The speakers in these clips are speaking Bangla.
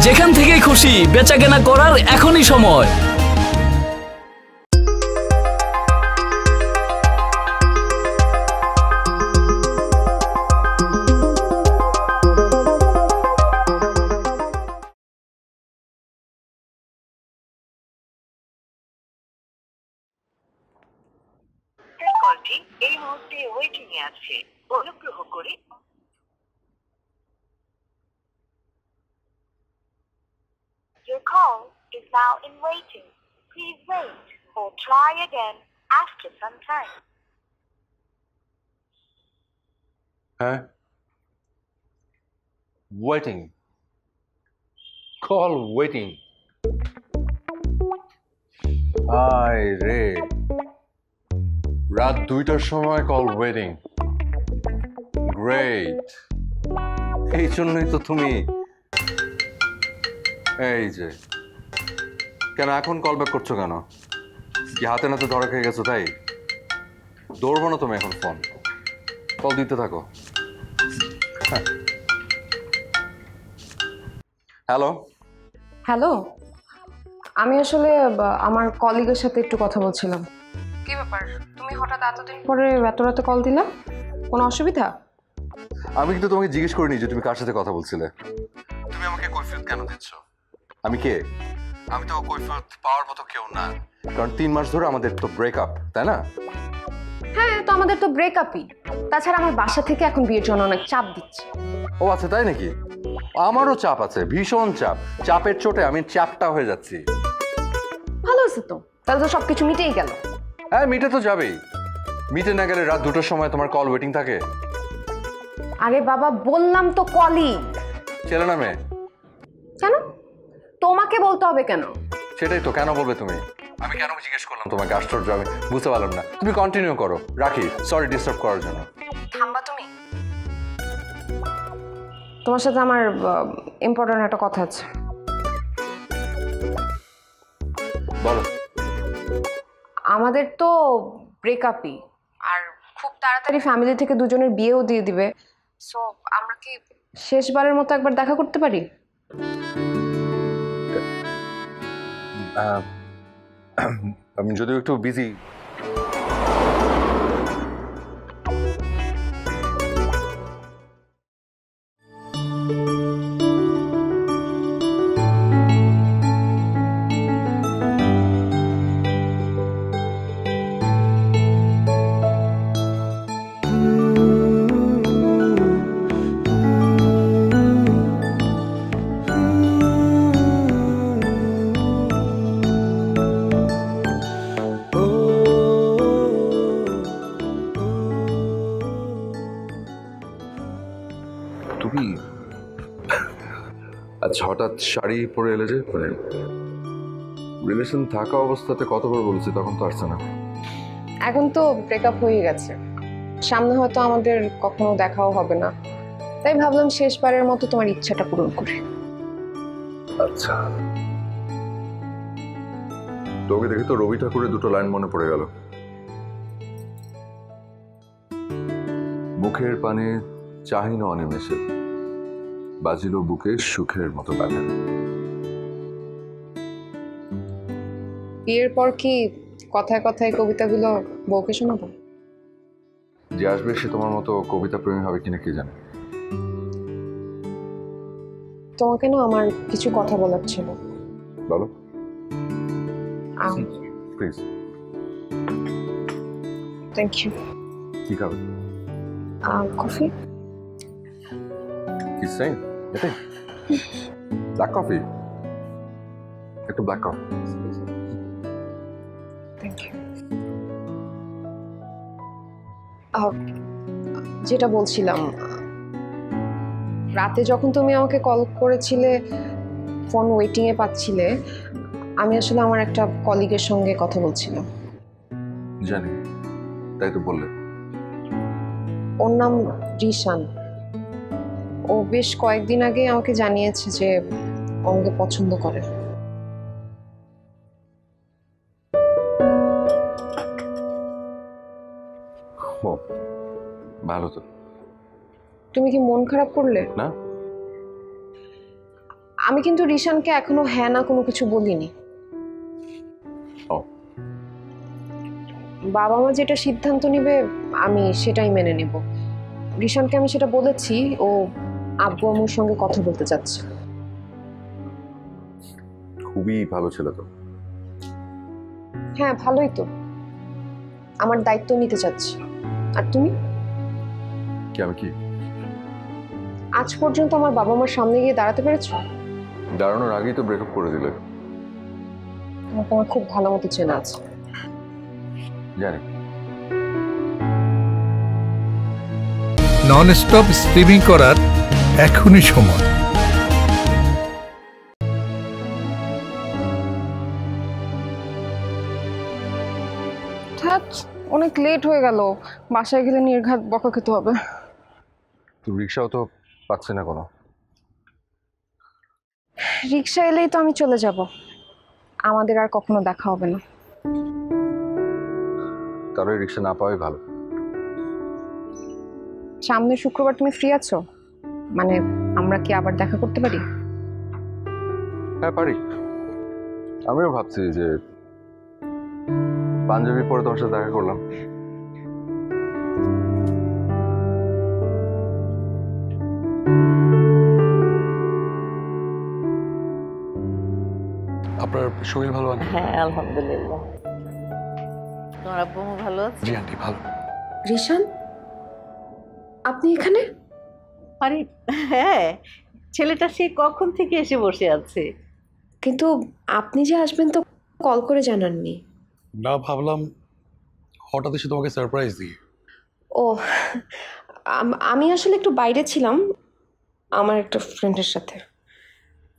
যেখান থেকেই খুশি বেচাকেনা করার এখনই সময়। কলটি এই মুহূর্তে ওয়েটিং এ আছে, অনুগ্রহ করে। Your call is now in waiting. Please wait or try again after some time. হ্যাঁ, ওয়েটিং, কল ওয়েটিং। আয় রে, রাত 2টার সময় কল ওয়েটিং। গ্রেট, এই জন্যই তো তুমি এই যে কেন এখন কল ব্যাক করছো কেন? কি হাতে নাতে ধরা খেয়ে গেছো তাই? দৌড়বো না তুমি এখন, ফোন কল দিতে থাকো। হ্যালো হ্যালো, আমি আসলে আমার কলিগের সাথে একটু কথা বলছিলাম। কি ব্যাপার, তুমি হঠাৎ এতদিন পরে এত রাতে কল দিলা? কোনো অসুবিধা? আমি কিন্তু তোমাকে জিজ্ঞেস করিনি যে তুমি কার সাথে কথা বলছিলে। তুমি আমাকে কৈফিয়ত কেন দিচ্ছ? আমি কে? আমি তো কৈফিয়ত পাওয়ার মতো কেউ না, কারণ 3 মাস ধরে আমাদের তো ব্রেকআপ, তাই না? হ্যাঁ, তো আমাদের তো ব্রেকআপই। তাছাড়া আমার বাসা থেকে এখন বিয়ের জন্য অনেক চাপ দিচ্ছে। ও আচ্ছা, তাই নাকি? আমারও চাপ আছে, ভীষণ চাপ। চাপের চোটে আমি চ্যাপটা হয়ে যাচ্ছি। ভালো আছে তো, তাহলে তো সবকিছু মিটেই গেল। হ্যাঁ, মিটে তো যাবেই। মিটে না গেলে রাত 2টার সময় তোমার কল ওয়েটিং থাকে? আরে বাবা, বললাম তো কলিগ। ছেলে না মেয়ে? কেন তোমাকে বলতে হবে কেন? সেটাই তো, কেন বলবে তুমি? আমি কেন জিজ্ঞেস করলাম তোমাকে? আশ্চর্য, আমি বুঝতে পারলাম না। তুমি কন্টিনিউ করো, রাখি। সরি ডিস্টার্ব করার জন্য। থামবা তুমি? তোমার সাথে আমার ইম্পর্টেন্ট একটা কথা আছে। বলো। আমাদের তো ব্রেকআপই, আর খুব তাড়াতাড়ি ফ্যামিলি থেকে দুজনের বিয়েও দিয়ে দিবে। সো আমরা কি শেষবারের মতো একবার দেখা করতে পারি? আমি যদিও একটু বিজি। তুমি আচ্ছা হঠাৎ শাড়ি পরে এলে যে, মানে রিলেশন থাকা অবস্থাতে কতবার বলেছি, তখন তো আসছে না। এখন তো ব্রেকআপ হয়ে গেছে, সামনে হয়তো আমাদের কখনো দেখাও হবে না, তাই ভাবলাম শেষবারের মতো তোমার ইচ্ছাটা পূরণ করি। আচ্ছা, তোকে দেখে তো রবি ঠাকুরের 2টো লাইন মনে পড়ে গেল। মুখের পানে চাহিন অনিমেষে, বাজিল বুকে সুখের মতো বাধা। বিয়ের পর কি কথায় কথায় কবিতাগুলো বউকে শোনাবো? যে আসবে সে তোমার মতো কবিতা প্রেমী হবে কিনা কে জানে। তোমাকে না আমার কিছু কথা বলার ছিল। বলো আম, প্লিজ। Thank you. কি খাবে? কফি? কি সেম এটাই? Black coffee? একটু ব্ল্যাক কফি। Thank you. যেটা বলছিলাম, রাতে যখন তুমি আমাকে কল করেছিলে, ফোন ওয়েটিংয়ে পাচ্ছিলে, আমি আসলে আমার একটা কলিগের সঙ্গে কথা বলছিলাম। জানি, তাই তো বললে। ওর নাম রিশান। ও বেশ কয়েকদিন আগে আমাকে জানিয়েছে যে আমাকে পছন্দ করে। ও, ভালো তো। তুমি কি মন খারাপ করলে? না, আমি কিন্তু রিশানকে এখনো হ্যাঁ না কোনো কিছু বলিনি। ও বাবা মা যেটা সিদ্ধান্ত নিবে আমি সেটাই মেনে নেব। রিশানকে আমি সেটা বলেছি, ও আব্বু আম্মুর সঙ্গে কথা বলতে চাচ্ছে। খুবই ভালো ছিল তো। হ্যাঁ ভালোই তো, আমার দায়িত্ব নিতে চাচ্ছি। আর তুমি? কি আমি কি আজ পর্যন্ত আমার বাবা মার সামনে গিয়ে দাঁড়াতে পেরেছো? দাঁড়ানোর আগেই তো ব্রেকআপ করে দিলে। তোমার খুব ভালো মতো চেনা আছে। জানি। নন স্টপ স্ট্রিমিং করার এখনই সময়। অনেক লেট হয়ে গেল, বাসায় গেলে নির্ঘাত বকা খেতে হবে। তো রিক্সাও তো পাচ্ছে না কোনো। রিক্সা এলেই তো আমি চলে যাব, আমাদের আর কখনো দেখা হবে না। তাহলে রিক্সা না পাওয়াই ভালো। সামনের শুক্রবার তুমি ফ্রি আছো? মানে আমরা কি আবার দেখা করতে পারি? হ্যাঁ পারি। আমিও ভাবছি যে পাঞ্জাবি পরে তোমার সাথে দেখা করলাম। আপনার শরীর ভালো আন্টি? হ্যাঁ আলহামদুলিল্লাহ। তোমার আব্বু আম্মু ভালো আছে? জি আন্টি ভালো। রিশান, আপনি এখানে? আরে হ্যাঁ, ছেলেটা সে কখন থেকে এসে বসে আছে। কিন্তু আপনি যে আসবেন তো কল করে জানাননি। না, ভাবলাম হঠাৎ এসে তোমাকে সারপ্রাইজ দিই। ও আমি আসলে একটু বাইরে ছিলাম আমার একটা ফ্রেন্ডের সাথে।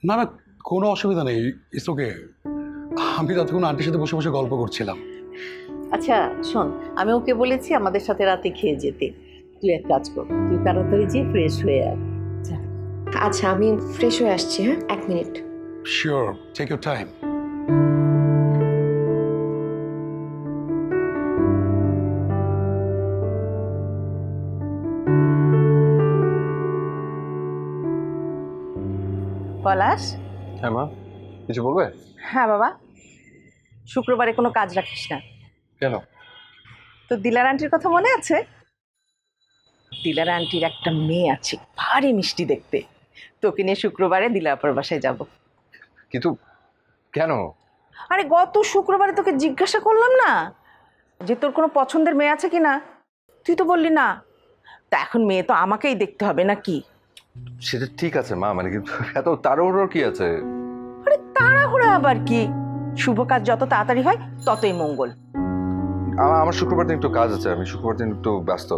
না না, কোনো অসুবিধা নেই, ইটস ওকে। আমি ততক্ষণ আন্টির সাথে বসে বসে গল্প করছিলাম। আচ্ছা শোন, আমি ওকে বলেছি আমাদের সাথে রাতে খেয়ে যেতে। তুই এক কাজ কর, তুই তাড়াতাড়ি যেয়ে ফ্রেশ হয়ে আয়। আচ্ছা আমি ফ্রেশ হয়ে আসছি, হ্যাঁ 1 minute. Sure, take your time. Palash. হ্যাঁ মা, কিছু বলবে? হ্যাঁ বাবা, শুক্রবারে কোনো কাজ রাখিস না। কেন? তো দিলার আন্টির কথা মনে আছে? দিলার আন্টির একটা মেয়ে আছে, ভারী মিষ্টি দেখতে। তোকে নিয়ে শুক্রবারে দিলাপার বাসায় যাব। কিন্তু কেন? আরে গত শুক্রবারে তোকে জিজ্ঞাসা করলাম না যে তোর কোনো পছন্দের মেয়ে আছে কি না, তুই তো বললি না। তা এখন মেয়ে তো আমাকেই দেখতে হবে নাকি? সেটা ঠিক আছে মা, মানে কিন্তু এত তাড়াহুড়োর কি আছে? আরে তাড়াহুড়া আবার কি, শুভ কাজ যত তাড়াতাড়ি হয় ততই মঙ্গল। আমার শুক্রবার দিন একটু কাজ আছে, আমি শুক্রবার দিন একটু ব্যস্ত।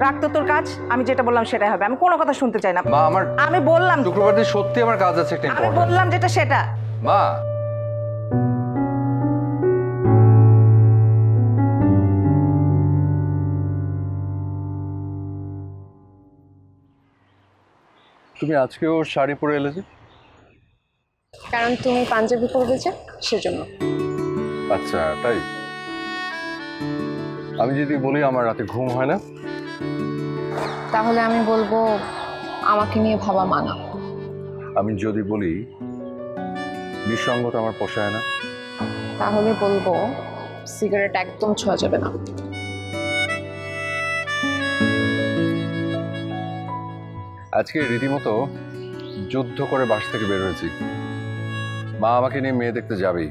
রাখ তো তোর কাজ, আমি যেটা বললাম সেটাই হবে, আমি কোনো কথা শুনতে চাই না। মা আমার আমি বললাম, শুক্রবার দিন সত্যি আমার কাজ আছে একটা আমি ইম্পর্টেন্ট। বললাম যেটা সেটা। মা তুমি আজকেও শাড়ি পরে এলে যে? কারণ তুমি পাঞ্জাবি পরবে যে, সেজন্য। আচ্ছা তাই? আমি যদি বলি আমার রাতে ঘুম হয় না, তাহলে আমি বলবো আমাকে নিয়ে ভাবা মানা। আমি যদি বলি নিঃসঙ্গতা আমার পোষায় না, তাহলে বলবো সিগারেট একদম ছোঁয়া যাবে না। আজকে রীতিমতো যুদ্ধ করে বাসা থেকে বের হয়েছি। মা আমাকে নিয়ে মেয়ে দেখতে যাবেই।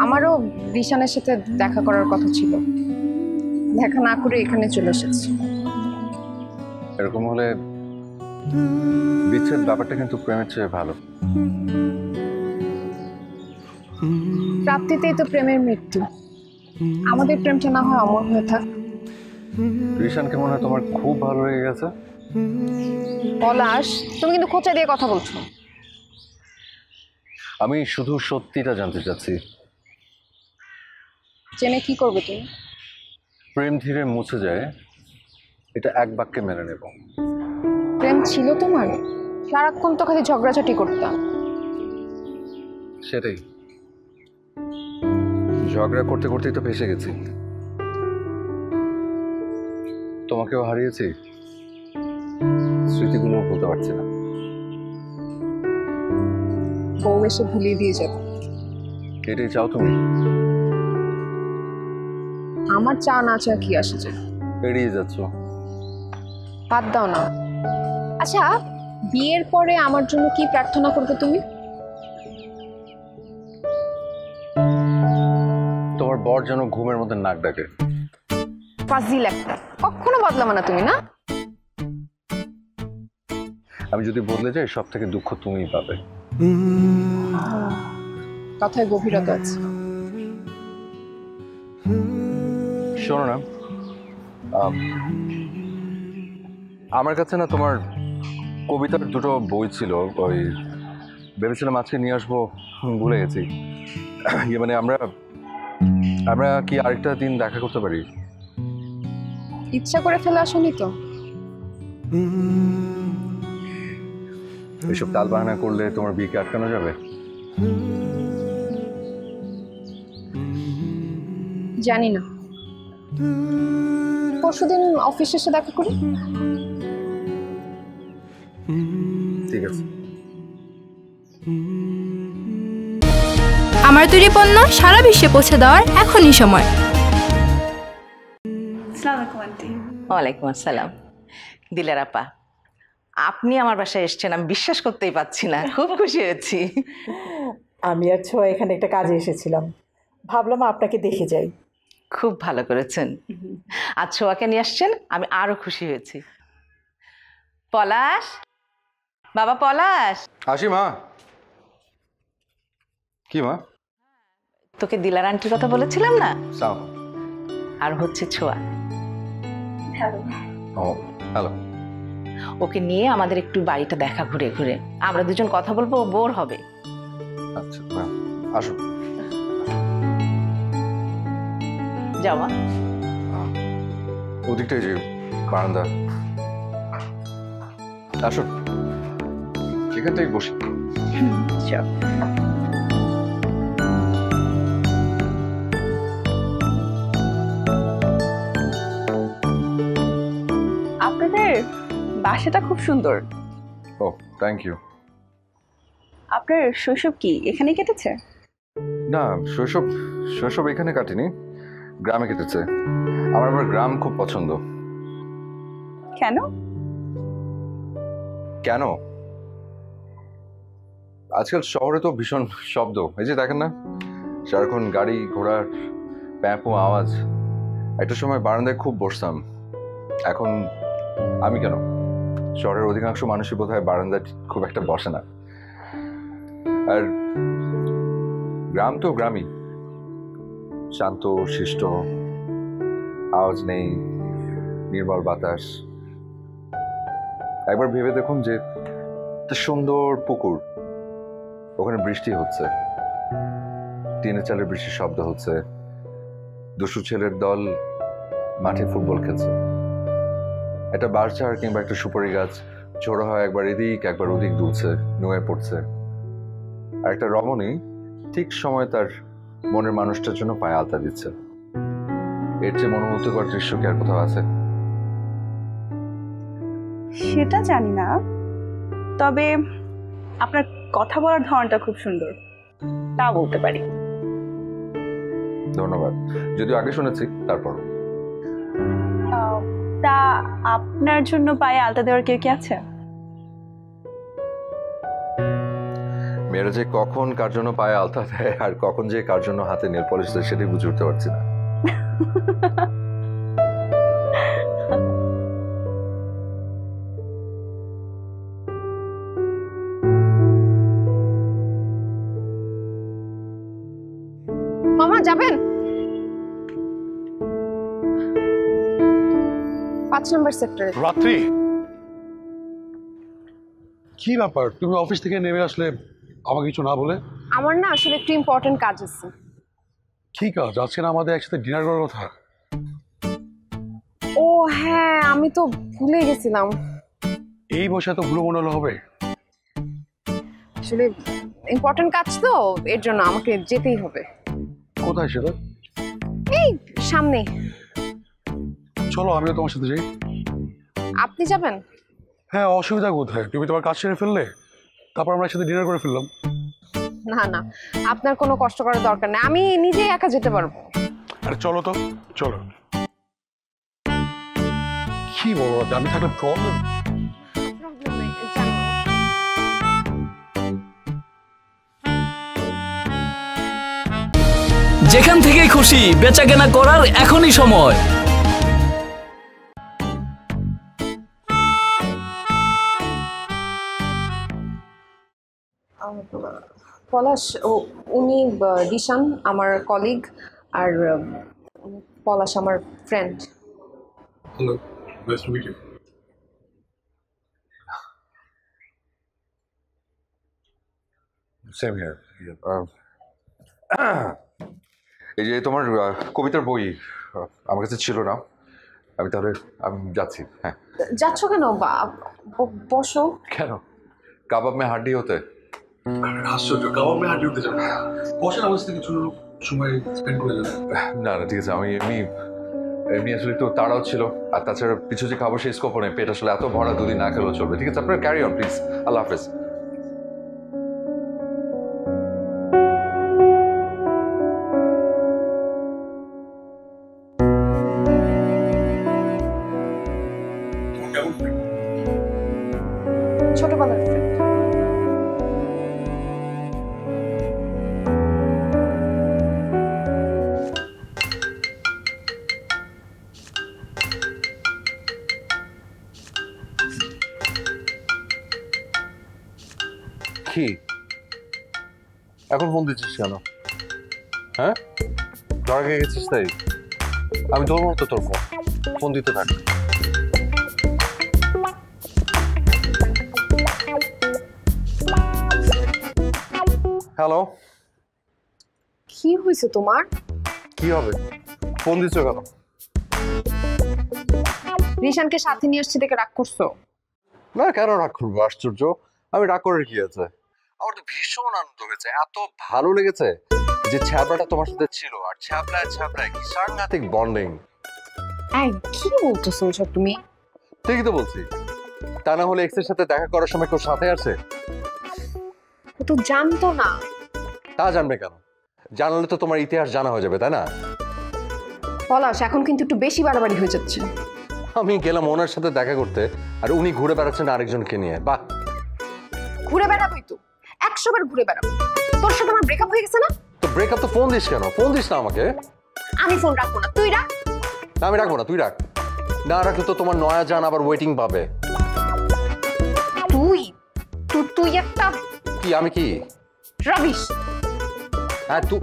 আমারও রিশানের সাথে দেখা করার কথা ছিল, দেখা না করে এখানে চলে এসেছি। এরকম হলে বিচ্ছেদ ব্যাপারটা কিন্তু প্রেমের চেয়ে ভালো। প্রাপ্তিতেই তো প্রেমের মৃত্যু, আমাদের প্রেমটা না হয় অমর হয়ে থাক। রিশানকে মনে হয় তোমার খুব ভালো লেগে গেছে। পলাশ, তুমি কিন্তু খোঁচা দিয়ে কথা বলছো। আমি শুধু সত্যিটা জানতে চাচ্ছি। জেনে কি করবে তুমি? প্রেম ধীরে মুছে যায়, এটা এক বাক্যে মেনে নেব। প্রেম ছিল তোমার? সারাক্ষণ তো খালি ঝগড়াঝাটি করতাম। সেটাই, ঝগড়া করতে করতেই তো ফেসে গেছি। তোমাকেও হারিয়েছি, স্মৃতিগুলো ভুলতে পারছি না। বউ এসে ভুলিয়ে দিয়ে যাবে। এটাই চাও তুমি? আমার চা না চা কি আসে যে? এড়িয়ে যাচ্ছ। বাদ দাও না। আচ্ছা, বিয়ের পরে আমার জন্য কি প্রার্থনা করবে তুমি? তোমার বর যেন ঘুমের মধ্যে নাক ডাকে। ফাজিল একটা, কখনো বদলাবে না তুমি, না? আমি যদি বদলে যাই সব থেকে দুঃখ তুমিই পাবে। কথায় গভীরতা আছে। শোনো না, আমার কাছে না তোমার কবিতার দুটো বই ছিল, ওই ভেবেছিলাম আজকে নিয়ে আসবো, ভুলে গেছি। মানে আমরা কি আরেকটা দিন দেখা করতে পারি? ইচ্ছা করে ফেলে আসনি তো? এইসব তাল বাহানা করলে তোমার বিয়েকে আটকানো যাবে? জানি না, পরশুদিন অফিস এসে দেখা করি। ঠিক আছে। আমার তৈরি পণ্য সারা বিশ্বে পৌঁছে দেওয়ার এখনই সময়। ওয়ালাইকুম আসসালাম। দিলের আপা, আপনি আমার বাসায় এসেছেন, আমি বিশ্বাস করতেই পারছি না। খুব খুশি হয়েছি। আমি আর ছোঁয়া এখানে একটা কাজে এসেছিলাম, ভাবলাম আপনাকে দেখে যাই। খুব ভালো করেছেন। আর ছোঁয়াকে নিয়ে আসছেন, আমি আরো খুশি হয়েছি। পলাশ, বাবা পলাশ। আসি মা। কি মা? তোকে দিলার আন্টির কথা বলেছিলাম না, সাও। আর হচ্ছে ছোঁয়া। ও হ্যালো। ওকে নিয়ে আমাদের একটু বাড়িটা দেখা, ঘুরে ঘুরে আমরা দুজন কথা বলবো, ও বোর হবে। আচ্ছা আসো। যাওয়া ওদিকটাই যে বারান্দা, আসো এখানটাই বসি। আপনাদের বাসাটা খুব সুন্দর। ও থ্যাংক ইউ। আপনার শৈশব কি এখানেই কেটেছে? না, শৈশব এখানে কাটিনি, গ্রামে কেটেছে। আমার আবার গ্রাম খুব পছন্দ। কেন? কেন? আজকাল শহরে তো ভীষণ শব্দ, এই যে দেখেন না সারাক্ষণ গাড়ি ঘোড়ার প্যাঁপো আওয়াজ। একটা সময় বারান্দায় খুব বসতাম, এখন আমি কেন, শহরের অধিকাংশ মানুষই বোধহয় বারান্দায় খুব একটা বসে না। আর গ্রাম তো গ্রামই, শান্ত শিষ্ট, আওয়াজ নেই, নির্মল বাতাস। একবার ভেবে দেখুন যে একটা সুন্দর পুকুর, ওখানে বৃষ্টি হচ্ছে, টিনের চালের বৃষ্টির শব্দ হচ্ছে, দুশো ছেলের দল মাঠে ফুটবল খেলছে, একটা বাঁশঝাড় কিংবা একটা সুপারি গাছ ঝোড়ো হয় একবার এদিক একবার ওদিক দুলছে, নুয়ে পড়ছে, আর একটা রমণী ঠিক সময় তার মনের মানুষটার জন্য পায়ে আলতা দিচ্ছে। এর চেয়ে মনোমুগ্ধকর দৃশ্য কি আর কোথাও আছে? সেটা জানি না, তবে আপনার কথা বলার ধরনটা খুব সুন্দর, তা বলতে পারি। ধন্যবাদ, যদিও আগে শুনেছি তারপর। তা আপনার জন্য পায়ে আলতা দেওয়ার কেউ কি আছে? মেয়েরা যে কখন কার জন্য পায়ে আলতা দেয় আর কখন যে কার জন্য হাতে নেল পলিশ দেয় সেটাই বুঝে উঠতে পারছি না। মামা যাবেন? 5 নম্বর সেক্টরে। রাত্রি কি ব্যাপার, তুমি অফিস থেকে নেমে আসলে আমাকে কিছু না বলে? আমার না আসলে একটু ইম্পর্টেন্ট কাজ আছে। কি কাজ? আজকে না আমাদের একসাথে ডিনার করার কথা। ও হ্যাঁ, আমি তো ভুলে গেছিলাম। এই বসে তো ভুলো মনে হলে হবে? আসলে ইম্পর্টেন্ট কাজ তো, এর জন্য আমাকে যেতেই হবে। কোথায় সেটা? এই সামনে। চলো আমিও তোমার সাথে যাই। আপনি যাবেন? হ্যাঁ, অসুবিধা কোথায়? তুমি তোমার কাজ সেরে ফেললে, তারপর আমরা একসাথে ডিনার করে ফেললাম। না না, আপনার কোনো কষ্ট করার দরকার নেই, আমি নিজেই একা যেতে পারবো। আরে চলো তো, চলো। কি বলো, আমি থাকলে প্রবলেম? যেখান থেকেই খুশি বেচাকেনা করার এখনই সময়। পলাশ, উনি রিশান আমার কলিগ, আর পলাশ আমার friend. Hello, nice to meet you. Same here. এই যে তোমার কবিতার বই আমার কাছে ছিল না, আমি যাচ্ছি। হ্যাঁ, যাচ্ছ কেন? বসো। কেন? কাবাব মে হাড্ডি হতে? আশ্চর্য, কাবাব মে হাড্ডি হতে যাবে। বসেন, আমার সাথে কিছু সময় স্পেন্ড করে যাবে। না না, ঠিক আছে। আমি এমনি আসলে একটু তাড়াও ছিল, আর তাছাড়া কিছু যে খাবার সেই স্কোপও নেই, পেট আসলে এত ভরা, দুদিন না খেলেও চলবে। ঠিক আছে, আপনারা ক্যারি অন প্লিজ। আল্লাহ হাফেজ। ছোটবেলার ফ্রেন্ড। কি এখন ফোন দিচ্ছিস কেন? হ্যাঁ, ধরা খেয়ে গেছিস তাই? আমি ধরবো তো তোর ফোন দিতে থাক। হ্যালো, কি হয়েছে তোমার? কি হবে? ফোন দিচ্ছ কেন? রিশানকে সাথে নিয়ে আসছি দেখে রাগ করছো? না, কেন রাগ করবো? আশ্চর্য, আমি রাগ করার কি আছে? আমার তো ভীষণ আনন্দ হয়েছে, এত ভালো লেগেছে যে ছ্যাবলাটা তোমার সাথে ছিল, আর ছ্যাবলায় কি সাংঘাতিক বন্ডিং। এই কি বলতেছো এসব তুমি? ঠিকই তো বলছি। তা না হলে এক্স এর সাথে দেখা করার সময় কেউ সাথে আছে? ও তো জানতো না। তা জানবে কেন? জানলে তো তোমার ইতিহাস জানা হয়ে যাবে, তাই না? পলাশ, এখন কিন্তু একটু বেশি বাড়াবাড়ি হয়ে যাচ্ছে। আমি গেলাম ওনার সাথে দেখা করতে, আর উনি ঘুরে বেড়াচ্ছেন আরেকজনকে নিয়ে। বাহ, ঘুরে বেড়াবোই তো, 100 বার ঘুরে বেড়াবো। তোর সাথে আমার ব্রেকআপ হয়ে গেছে না? তো ব্রেকআপ তো ফোন দিস কেন? ফোন দিস না আমাকে। আমি ফোন রাখবো না, তুই রাখ। না, আমি রাখবো না, তুই রাখ। না রাখলে তো তোমার নয়া জান আবার ওয়েটিং পাবে। তুই একটা কি? আমি কি রাবিশ? হ্যাঁ, তুই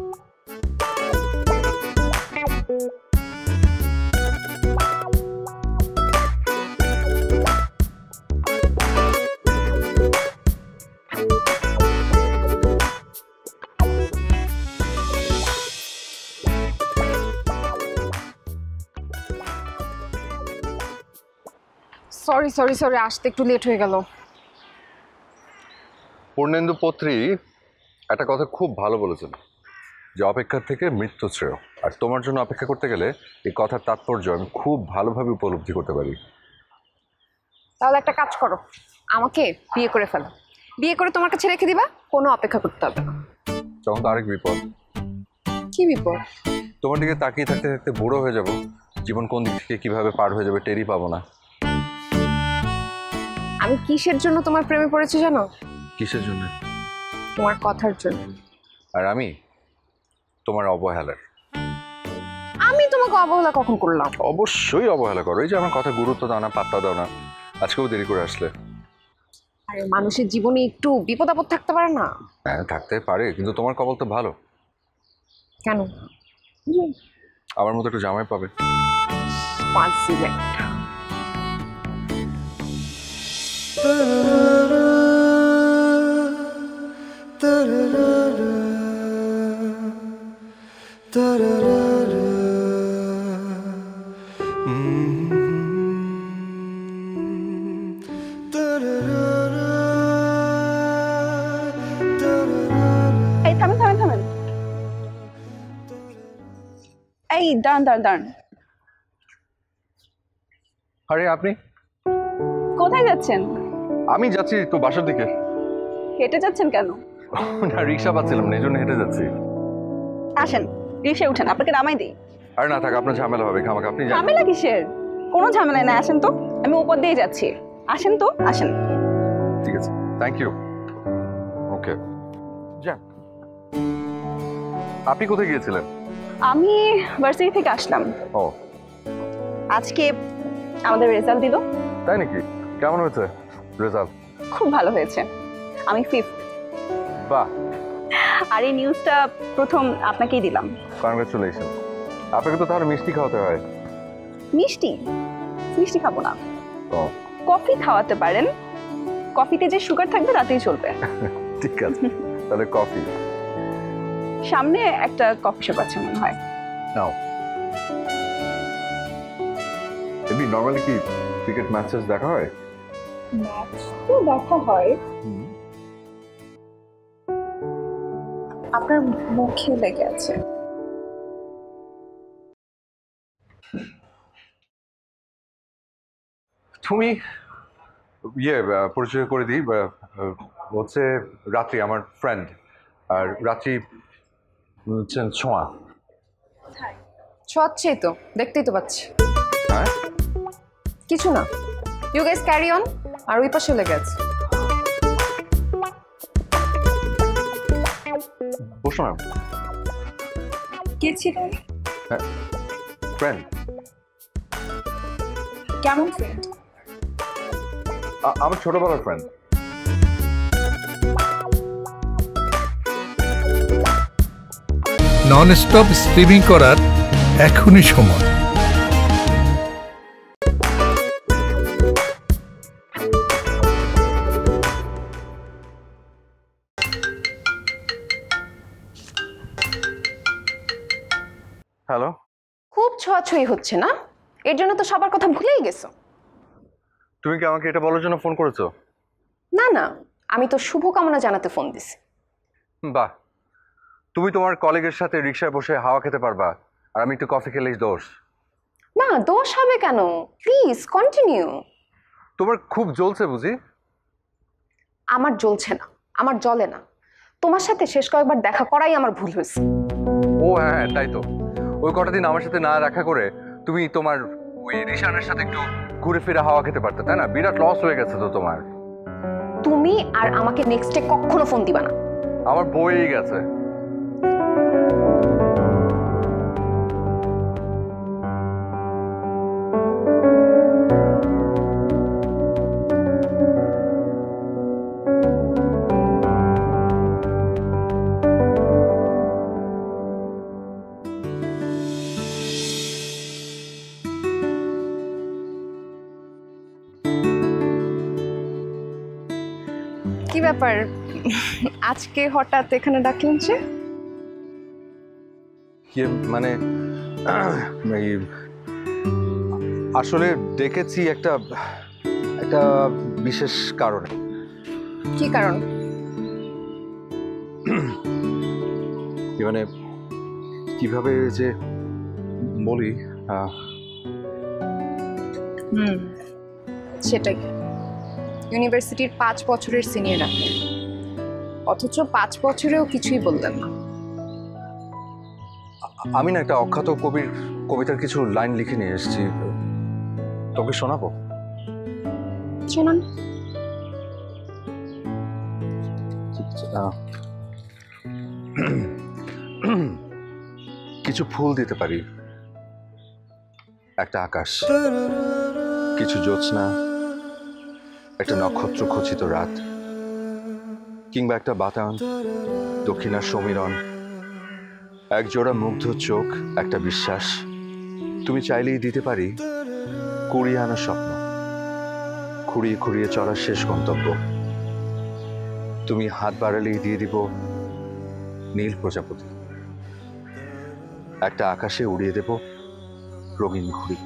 সরি, আসতে একটু লেট হয়ে গেল। পূর্ণেন্দু পত্রী একটা কথা খুব ভালো বলেছেন, যে অপেক্ষার থেকে মৃত্যু শ্রেয়। আর তোমার জন্য অপেক্ষা করতে গেলে এই কথার তাৎপর্য আমি খুব ভালোভাবে উপলব্ধি করতে পারি। তাহলে একটা কাজ করো, আমাকে বিয়ে করে ফেলো। বিয়ে করে তোমার কাছে রেখে দিবা, কোনো অপেক্ষা করতে হবে না। তখন তো আরেক বিপদ। কি বিপদ? তোমার দিকে তাকিয়ে থাকতে থাকতে বুড়ো হয়ে যাব, জীবন কোন দিক থেকে কিভাবে পার হয়ে যাবে টেরই পাবো না। আমি কিসের জন্য তোমার প্রেমে পড়েছি জানো? কিসের জন্য? তোমার কথার জন্য। আর আমি তোমার অবহেলার। আমি তোমাকে অবহেলা কখন করলাম? অবশ্যই অবহেলা করো। এই যে আমার কথা গুরুত্ব দাও না, পাত্তা দাও না, আজকেও দেরি করে আসলে। আরে মানুষের জীবনে একটু বিপদ আপদ থাকতে পারে না? হ্যাঁ, থাকতে পারে, কিন্তু তোমার কপাল তো ভালো। কেন? আমার মতো একটু জামাই পাবে। এই থামেন। এই দাঁড়ান। আরে আপনি? কোথায় যাচ্ছেন? আমি যাচ্ছি তো বাসার দিকে। হেঁটে যাচ্ছেন কেন? না, রিক্সা পাচ্ছিলাম না, এই জন্য হেঁটে যাচ্ছি। আসেন, রিক্সায় উঠেন, আপনাকে নামাই দিই। আর না থাক, আপনার ঝামেলা হবে খামাখা, আপনি যান। ঝামেলা কিসের? কোনো ঝামেলা না, আসেন তো, আমি উপর দিয়ে যাচ্ছি। আসেন তো, আসেন। ঠিক আছে, থ্যাংক ইউ। ওকে, যান। আপনি কোথায় গিয়েছিলেন? আমি ভার্সিটি থেকে আসলাম। ও, আজকে আমাদের রেজাল্ট দিল। তাই নাকি? কেমন হয়েছে রেজাল্ট? খুব ভালো হয়েছে, আমি 5th। বাহ, আর এই নিউজটা প্রথম আপনাকেই দিলাম। কনগ্রাচুলেশন। আপনাকে তো তাহলে মিষ্টি খাওয়াতে হয়। মিষ্টি? মিষ্টি খাবো না, ও, কফি খাওয়াতে পারেন। কফিতে যে সুগার থাকবে রাতেই চলবে। ঠিক আছে, তাহলে কফি। সামনে একটা কফি শপ আছে মনে হয়। নাও। এমনি নর্মালি কি ক্রিকেট ম্যাচেস দেখা হয়? ম্যাচ তো দেখা হয়। আপনার মুখে লেগে আছে। তুমি পরিচয় করে দিই, হচ্ছে রাত্রি, আমার ফ্রেন্ড। আর রাত্রি হচ্ছেন ছোঁয়া। ছোঁয়াচ্ছেই তো, দেখতেই তো পাচ্ছি। হ্যাঁ, কিছু না, ইউ গাইস ক্যারি অন। আর ওই পাশে লেগে আছে। বসো না। কে ছিলেন? ফ্রেন্ড। কেমন ফ্রেন্ড? আমার ছোটবেলার ফ্রেন্ড। নন স্টপ স্ট্রিমিং করার এখনই সময়। হ্যালো। খুব ছোঁয়াছুঁই হচ্ছে না? এর জন্য তো সবার কথা ভুলেই গেছো। তুমি কি আমাকে এটা বলার জন্য ফোন করেছো? না না, আমি তো শুভকামনা জানাতে ফোন দিছি। বাহ, তুমি তোমার কলিগের সাথে রিক্সায় বসে হাওয়া খেতে পারবা, আর আমি একটু কফি খেলেই দোষ? না, দোষ হবে কেন? Please continue. তোমার খুব জ্বলছে বুঝি? আমার জ্বলছে না, আমার জ্বলে না। তোমার সাথে শেষ কয়েকবার দেখা করাই আমার ভুল হয়েছে। ও হ্যাঁ, তাই তো। ওই কটা দিন আমার সাথে না দেখা করে তুমি তোমার ওই রিশানের সাথে একটু ঘুরে ফিরে হাওয়া খেতে পারতে, তাই না? বিরাট লস হয়ে গেছে তো তোমার। তুমি আর আমাকে নেক্সটে কখনো ফোন দিবা না। আমার বইই গেছে। কি ব্যাপার, আজকে হঠাৎ এখানে ডাকলেন যে? মানে এই আসলে ডেকেছি একটা একটা বিশেষ কারণে। কি কারণ? মানে কিভাবে যে বলি, সেটাই, ইউনিভার্সিটির 5 বছরের সিনিয়র আপনি, অথচ 5 বছরেও কিছুই বললেন না। আমি না একটা অখ্যাত কবির কবিতার কিছু লাইন লিখে নিয়ে এসেছি, তোকে শোনাবো? শোনান। কিছু ফুল দিতে পারি, একটা আকাশ, কিছু জ্যোৎস্না, একটা নক্ষত্র খচিত রাত, কিংবা একটা বাতায়ন, দক্ষিণার সমীরণ, এক জোড়া মুগ্ধ চোখ, একটা বিশ্বাস। তুমি চাইলেই দিতে পারি 20 আনা স্বপ্ন, খুঁড়িয়ে খুঁড়িয়ে চলার শেষ গন্তব্য। তুমি হাত বাড়ালেই দিয়ে দিব নীল প্রজাপতি, একটা আকাশে উড়িয়ে দেব রঙিন ঘুড়ি।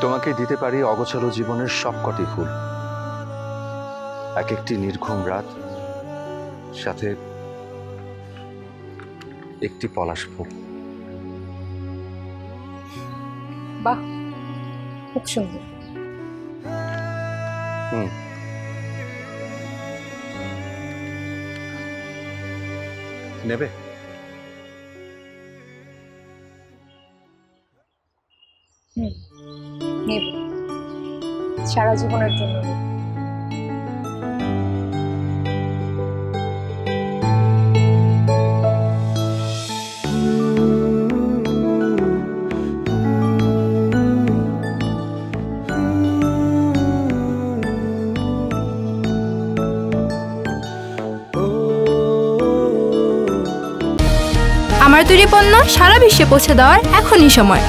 তোমাকে দিতে পারি অগোছালো জীবনের সবকটি ফুল, এক একটি নির্ঘুম রাত, সাথে একটি পলাশ ফুল। বাহ, খুব সুন্দর। নেবে? নেব, সারা জীবনের জন্য। আমার তৈরি পণ্য সারা বিশ্বে পৌঁছে দেওয়ার এখনই সময়।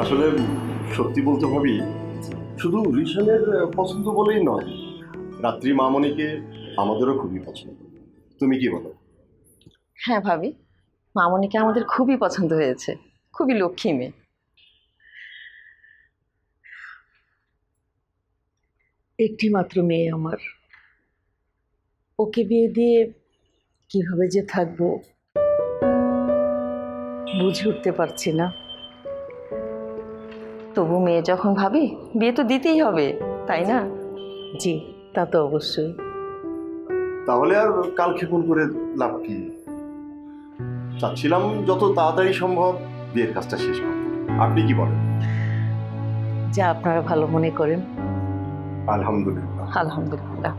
আসলে সত্যি বলতে ভাবি, শুধু রিশানের পছন্দ বলেই নয়, রাত্রি মামনিকে আমাদেরও খুবই পছন্দ। তুমি কি বলো? হ্যাঁ ভাবি, মামনিকে আমাদের খুবই পছন্দ হয়েছে, খুবই লক্ষ্মী মেয়ে। একটি মাত্র মেয়ে আমার, ওকে বিয়ে দিয়ে কিভাবে যে থাকবো বুঝে উঠতে পারছি না। তবু মেয়ে যখন ভাবি, বিয়ে তো দিতেই হবে, তাই না? জি, তা তো অবশ্যই। তাহলে আর কালক্ষেপণ করে লাভ কি? চাচ্ছিলাম যত তাড়াতাড়ি সম্ভব বিয়ের কাজটা শেষ করতে। আপনি কি বলেন? যা আপনারা ভালো মনে করেন। আলহামদুলিল্লাহ। আলহামদুলিল্লাহ।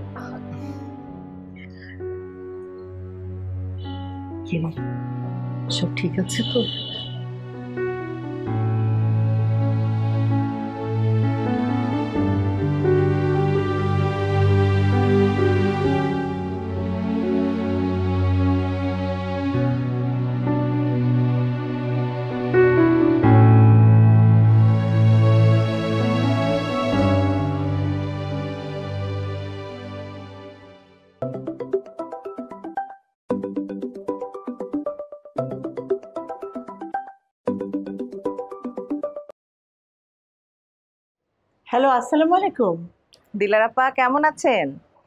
কি রে, সব ঠিক আছে তো? হ্যালো, আসসালামু আলাইকুম। দিলার আপা কেমন আছেন?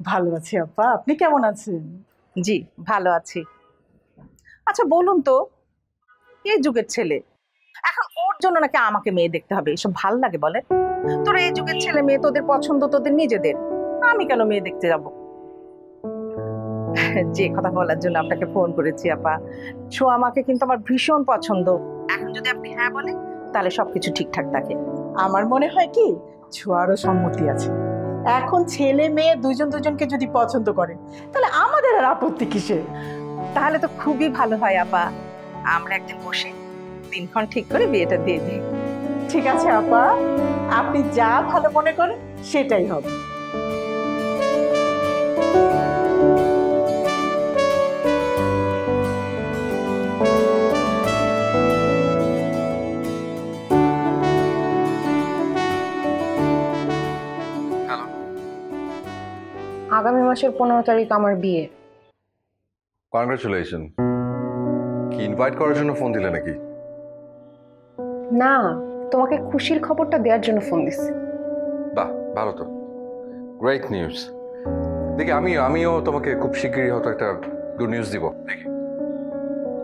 ভালো আছি আপা, আপনি কেমন আছেন? জি ভালো আছি। আচ্ছা বলুন তো, এই যুগের ছেলে এখন ওর জন্য নাকি আমাকে মেয়ে দেখতে হবে, এসব ভাল লাগে বলে? তোরা এই যুগের ছেলে মেয়ে তোদের পছন্দ তোদের নিজেদের, আমি কেন মেয়ে দেখতে যাব? যে কথা বলার জন্য আপনাকে ফোন করেছি আপা, ছোঁয়া আমাকে কিন্তু আমার ভীষণ পছন্দ। এখন যদি আপনি হ্যাঁ বলেন তাহলে সবকিছু ঠিকঠাক থাকে। আমার মনে হয় কি, ছোঁয়ারও সম্মতি আছে। এখন ছেলে মেয়ে দুজন দুজনকে যদি পছন্দ করে তাহলে আমাদের আর আপত্তি কিসের? তাহলে তো খুবই ভালো হয় আপা, আমরা একদিন বসে দিনক্ষণ ঠিক করে বিয়েটা দিয়ে দিই। ঠিক আছে আপা, আপনি যা ভালো মনে করেন সেটাই হবে। আগামী মাসের 15 তারিখ আমার বিয়ে। কনগ্রাচুলেশন। কি ইনভাইট করার জন্য ফোন দিলে নাকি? না, তোমাকে খুশির খবরটা দেওয়ার জন্য ফোন দিছি। বাহ, ভালো তো, গ্রেট নিউজ। দেখি আমিও তোমাকে খুব শীঘ্রই হয়তো একটা গুড নিউজ দিব। দেখি।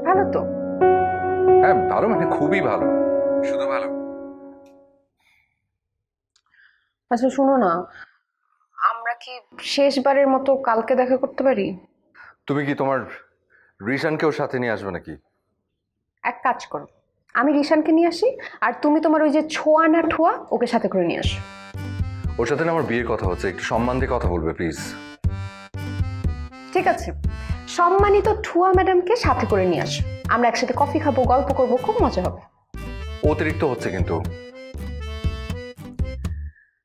ভালো তো? হ্যাঁ ভালো, মানে খুবই ভালো, শুধু ভালো। আচ্ছা শোনো না, আমরা কি শেষবারের মতো কালকে দেখা করতে পারি? তুমি কি তোমার রিশানকেও সাথে নিয়ে আসবে নাকি? এক কাজ করো, আমি রিশানকে নিয়ে আসি, আর তুমি তোমার ওই যে ছোঁয়া না ঠোয়া ওকে সাথে করে নিয়ে আসো। ওর সাথে না আমার বিয়ের কথা হচ্ছে, একটু সম্মান দিয়ে কথা বলবে প্লিজ। ঠিক আছে, সম্মানিত ঠুয়া ম্যাডামকে সাথে করে নিয়ে আসো, আমরা একসাথে কফি খাবো, গল্প করবো, খুব মজা হবে। অতিরিক্ত হচ্ছে কিন্তু।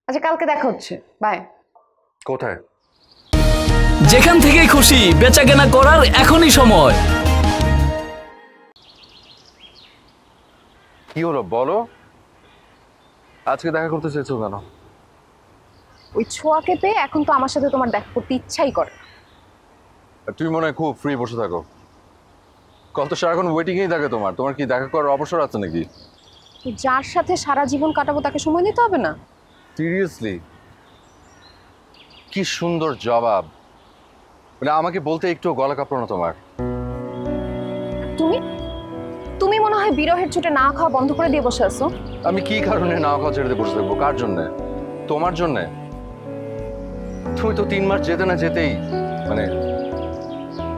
আচ্ছা কালকে দেখা হচ্ছে, বাই। কোথায়? যেখান থেকেই খুশি বেচা কেনা করার এখনই সময়। কি হলো বলো, আজকে দেখা করতে চেয়েছো কেন? ওই ছোঁয়াকে পেয়ে এখন তো আমার সাথে তোমার দেখা করতে ইচ্ছাই করে। তুমি মনে হয় খুব ফ্রি বসে থাকো, কল তো সারাক্ষণ ওয়েটিংয়েই থাকে তোমার। তোমার কি দেখা করার অবসর আছে নাকি? যার সাথে সারা জীবন কাটাবো তাকে সময় দিতে হবে না? সিরিয়াসলি? কি সুন্দর জবাব, মানে আমাকে বলতে একটু গলা কাঁপলো না তোমার? তুমি মনে হয় হয় বিরহের ছুটে না খাওয়া বন্ধ করে দিয়ে বসে আছো? আমি কি কারণে না খাওয়া ছেড়ে দিয়ে বসে থাকবো? কার জন্যে? তোমার জন্যে। তুমি তো 3 মাস যেতে না যেতেই মানে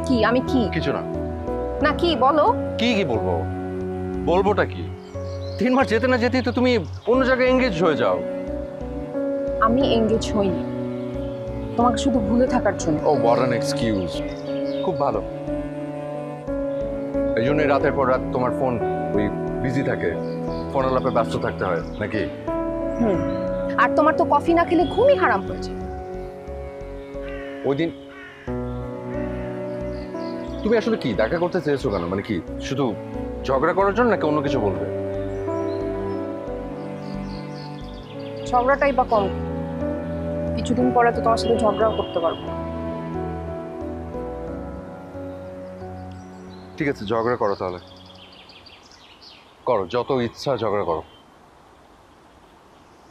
কি আমি কি কিছু না। না কি বলো? কি কি বলবো? বলবোটা কি? 3 মাস যেতে না যেতেই তো তুমি অন্য জায়গায় এঙ্গেজ হয়ে যাও। আমি এঙ্গেজ হইনি, তোমাকে শুধু ভুলে থাকার জন্য। ও হোয়াট অ্যান এক্সকিউজ। খুব ভালো। এই জন্যই রাতের পর রাত তোমার ফোন ওই বিজি থাকে, ফোন আলাপে ব্যস্ত থাকতে হয় নাকি? আর তোমার তো কফি না খেলে ঘুমই হারাম হয়েছে। ওই দিন তুমি আসলে কি দেখা করতে চেয়েছো কেন? মানে কি শুধু ঝগড়া করার জন্য নাকি অন্য কিছু বলবে? ঝগড়াটাই বা কম, কিছুদিন পরে তো তোমার সাথে ঝগড়াও করতে পারবো। ঠিক আছে, ঝগড়া করো তাহলে, করো, যত ইচ্ছা ঝগড়া করো।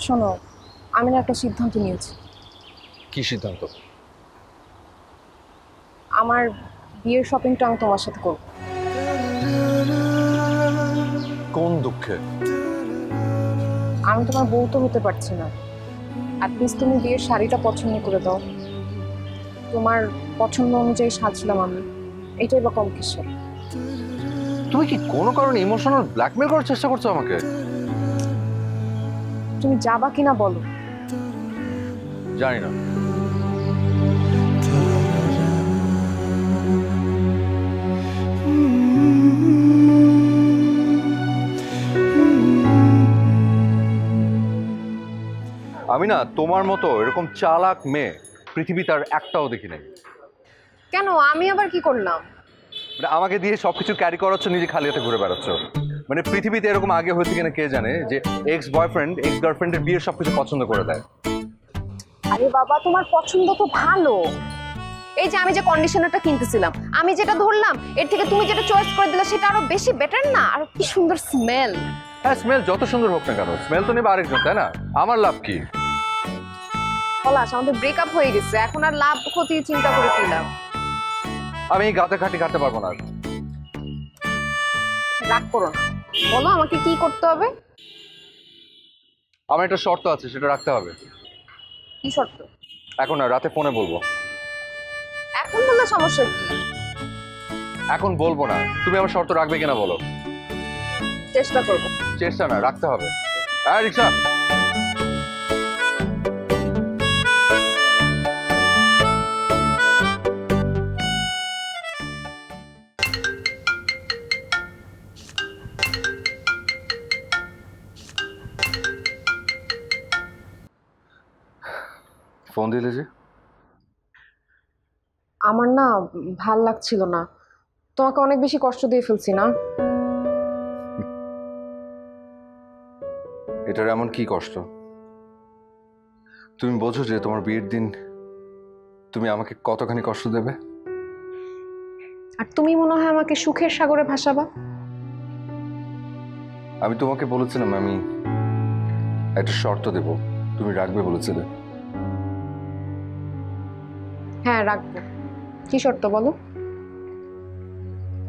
শোনো, আমি না একটা সিদ্ধান্ত নিয়েছি। কি সিদ্ধান্ত? আমার বিয়ের শপিংটা আমি তোমার সাথে করবো। কোন দুঃখে? আমি তোমার বউ তো হতে পারছি না, অ্যাটলিস্ট তুমি বিয়ের শাড়িটা পছন্দ করে দাও। তোমার পছন্দ অনুযায়ী সাজলাম আমি, এটাই বা কম কিসের? তুমি কি কোনো কারণে ইমোশনাল ব্ল্যাকমেল করার চেষ্টা করছো আমাকে? তুমি যাবা কিনা বলো। জানি না। আমি না তোমার মতো এরকম চালাক মেয়ে পৃথিবীতে আর একটাও দেখি নাই। কেন? আমি আবার কি করলাম? মানে আমাকে দিয়ে সবকিছু ক্যারি করাচ্ছ, নিজে খালি হাতে ঘুরে বেড়াচ্ছ। মানে পৃথিবীতে এরকম আগে হয়েছে কিনা কে জানে, যে এক্স বয়ফ্রেন্ড এক্স গার্লফ্রেন্ডের বিয়ের সবকিছু পছন্দ করে দেয়। আরে বাবা, তোমার পছন্দ তো ভালো। এই যে আমি যে কন্ডিশনারটা কিনতেছিলাম, আমি যেটা ধরলাম এর থেকে তুমি যেটা চয়েস করে দিলে সেটা আরো বেশি বেটার না? আর কি সুন্দর স্মেল। হ্যাঁ, স্মেল যত সুন্দর হোক না কেন, স্মেল তো নেবে আরেকজন, তাই না? আমার লাভ কি? পলাশ, আমাদের ব্রেকআপ হয়ে গেছে, এখন আর লাভ ক্ষতি চিন্তা করে কি লাভ? আমি এই গাতে খাটি কাটতে পারবো না। রাগ করো না, বলো আমাকে কি করতে হবে? আমার একটা শর্ত আছে, সেটা রাখতে হবে। কি শর্ত? এখন না, রাতে ফোনে বলবো। এখন বললে সমস্যা কি? এখন বলবো না, তুমি আমার শর্ত রাখবে কিনা বলো। চেষ্টা করবো। চেষ্টা না, রাখতে হবে। হ্যাঁ, রিক্সা। ফোন দিলে যে? আমার না ভাল লাগছিল না, তোমাকে অনেক বেশি কষ্ট দিয়ে ফেলছি না? এটার এমন কি কষ্ট? তুমি বোঝো যে তোমার বিয়ের দিন তুমি আমাকে কতখানি কষ্ট দেবে? আর তুমি মনে হয় আমাকে সুখের সাগরে ভাসাবা। আমি তোমাকে বলেছিলাম আমি একটা শর্ত দেব, তুমি রাখবে বলেছিলে। হ্যাঁ, রাখবো। কি শর্ত বলো?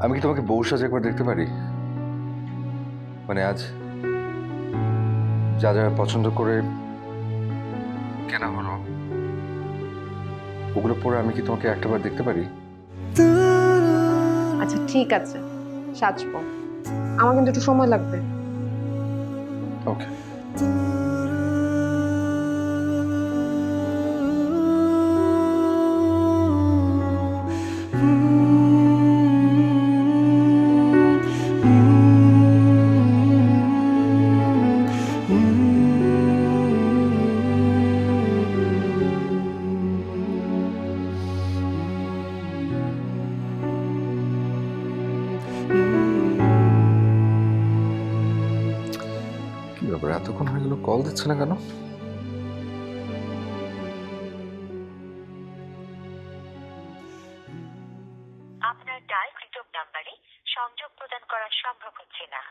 আমি কি তোমাকে বউ সাজে একবার দেখতে পারি? মানে আজ যা যা পছন্দ করে কেনা হলো, ওগুলো পরে আমি কি তোমাকে একটাবার দেখতে পারি? আচ্ছা ঠিক আছে, সাজবো। আমার কিন্তু একটু সময় লাগবে। ওকে। কি ব্যাপার, এতক্ষণ হয়ে গেল কল দিচ্ছে না কেন? আপনার ডায়ালকৃত নাম্বারে সংযোগ প্রদান করা সম্ভব হচ্ছে না।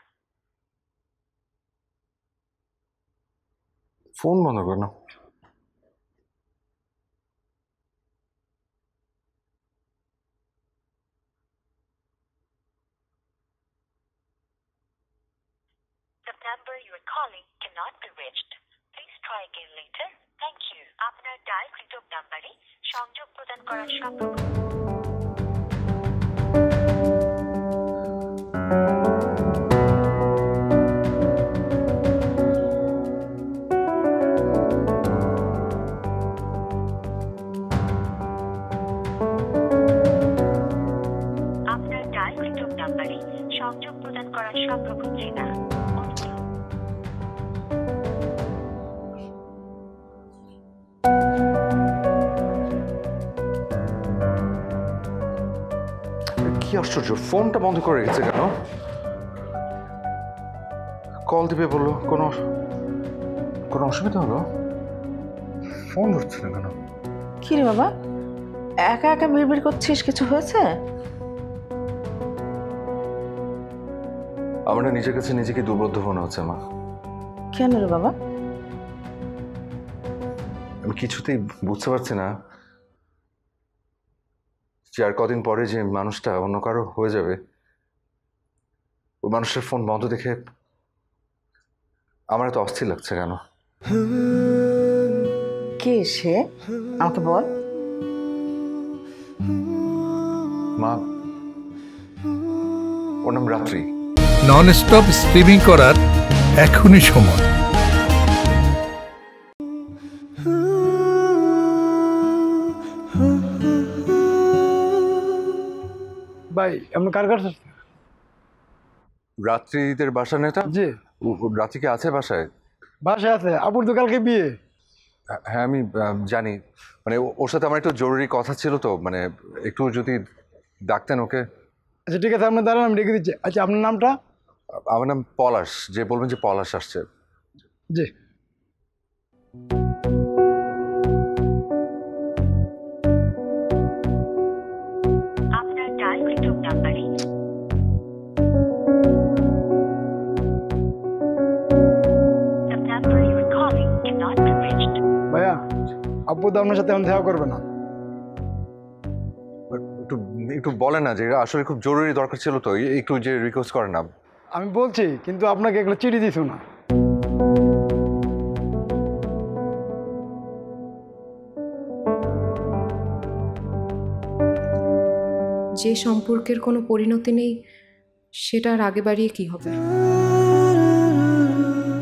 ফোন বন্ধ কেন? number you are calling cannot be reached. Please try again later. Thank you. আপনার ডায়ালকৃত নম্বরে সংযোগ প্রদান করা সম্ভব। আপনার ডায়ালকৃত নম্বরে সংযোগ প্রদান করা সম্ভব হচ্ছে না। কি আশ্চর্য, ফোনটা বন্ধ করে রেখেছে কেন? কল দিবে বললো, কোনো কোনো অসুবিধা হলো? ফোন ধরছে না কেন? কি রে বাবা, একা একা বিড়বিড় করছিস, কিছু হয়েছে? আমার না নিজের কাছে নিজেকে দুর্বোধ্য মনে হচ্ছে মা। কেন রে বাবা? আমি কিছুতেই বুঝতে পারছি না যে আর কদিন পরে যে মানুষটা অন্য কারো হয়ে যাবে, ওই মানুষের ফোন বন্ধ দেখে আমার এত অস্থির লাগছে কেন? কে সে, আমাকে বল। মা, ওর নাম রাত্রি। নন স্টপ স্ট্রিমিং করার এখনই সময়। ভাই আপনি কার কাছে? রাত্রিদের বাসা নেতা? জি। রাত্রি কি আছে বাসায়? বাসায় আছে, আপুর তো কালকে বিয়ে। হ্যাঁ আমি জানি, মানে ওর সাথে আমার একটু জরুরি কথা ছিল তো, মানে একটু যদি ডাকতেন ওকে। আচ্ছা ঠিক আছে, আপনার দাঁড়ান, আমি ডেকে দিচ্ছি। আচ্ছা আপনার নামটা? আমার নাম পলাশ, যে বলবেন যে পলাশ আসছে। জি। আপনার ডায়ালকৃত নম্বরে the number you are calling cannot be reached. ভাইয়া, আপু তো আপনার সাথে এখন দেখা করবে না। একটু একটু বলেন না যে এটা আসলে খুব জরুরি দরকার ছিল তো, একটু যে রিকোয়েস্ট করেন না। আমি বলছি, কিন্তু আপনাকে এগুলো চিঠি দিছো না। যে সম্পর্কের কোনো পরিণতি নেই সেটা আর আগে বাড়িয়ে কি হবে?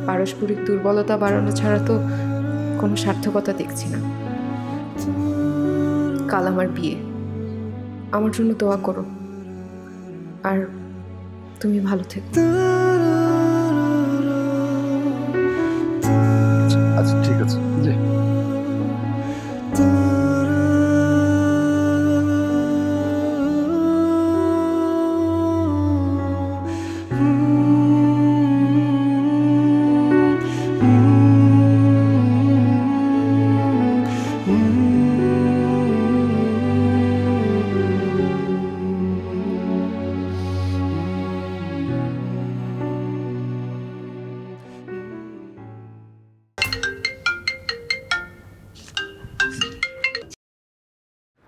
পারস্পরিক দুর্বলতা বাড়ানো ছাড়া তো কোনো সার্থকতা দেখছি না। কাল আমার বিয়ে, আমার জন্য দোয়া করো, আর তুমি ভালো থেকো। আচ্ছা ঠিক আছে। জি।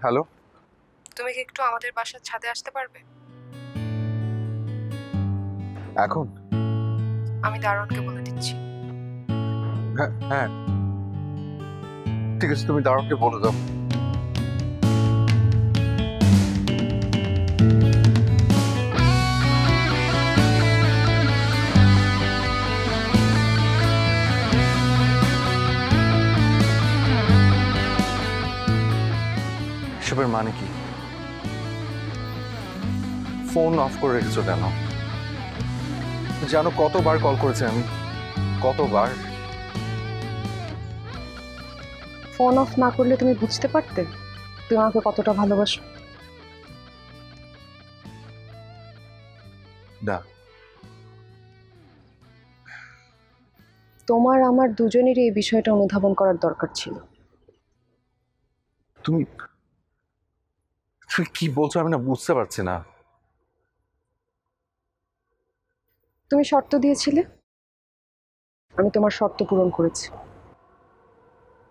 হ্যালো, তুমি কি একটু আমাদের বাসার ছাদে আসতে পারবে? এখন? আমি দারোয়ানকে বলে দিচ্ছি। হ্যাঁ হ্যাঁ ঠিক আছে, তুমি দারোয়ানকে বলে দাও। এসবের মানে কি? ফোন অফ করে রেখেছো কেন? জানো কতবার কল করেছি আমি, কতবার। ফোন অফ না করলে তুমি বুঝতে পারতে তুমি আমাকে কতটা ভালোবাসো। না, তোমার আমার দুজনেরই এই বিষয়টা অনুধাবন করার দরকার ছিল। তুমি কি বলছো আমি না বুঝতে পারছি না। তুমি শর্ত দিয়েছিলে, আমি তোমার শর্ত পূরণ করেছি।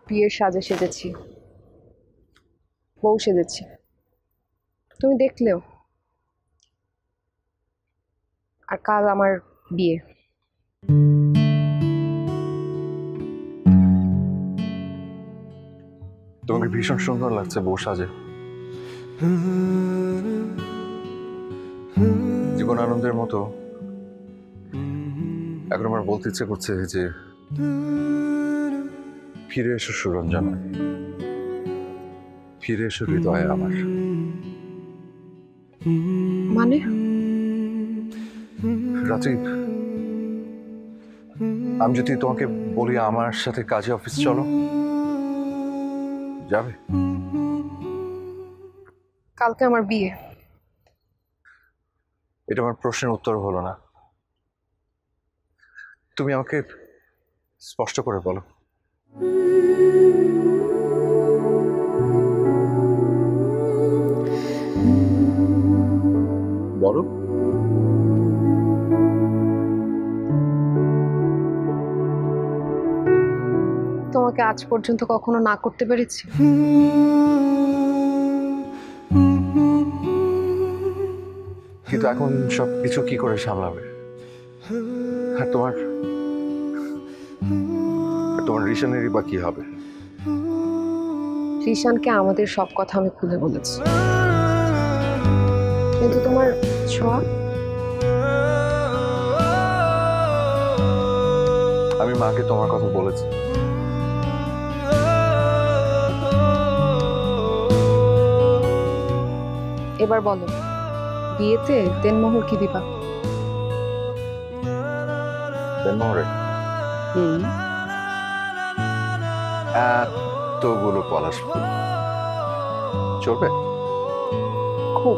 বিয়ের সাজে সেজেছি, বউ সেজেছি, তুমি দেখলেও। আর কাল আমার বিয়ে, তোমাকে ভীষণ সুন্দর লাগছে বউ সাজে। জীবন আনন্দের মতো এখন আমার বলতে ইচ্ছে করছে যে ফিরে এসো সুরঞ্জনা, ফিরে এসো হৃদয়ে আমার। মানে রাত্রি, আমি যদি তোমাকে বলি আমার সাথে কাজে অফিস চলো, যাবে? কালকে আমার বিয়ে। এটা আমার প্রশ্নের উত্তর হলো না। তুমি আমাকে স্পষ্ট করে বলো। বলো। তোমাকে আজ পর্যন্ত কখনো না করতে পেরেছি? কিন্তু এখন সবকিছু কি করে সামলাবে? আর তোমার রিশানেরই বা কি হবে? রিশানকে আমাদের সব কথা আমি খুলে বলেছি, কিন্তু তোমার ছোঁয়া। আমি মাকে তোমার কথা বলেছি। এবার বলো, বিয়েতে দেনমোহর কি দিবা? দেনমোহরে এতগুলো পলাশ ফুল চলবে? খুব।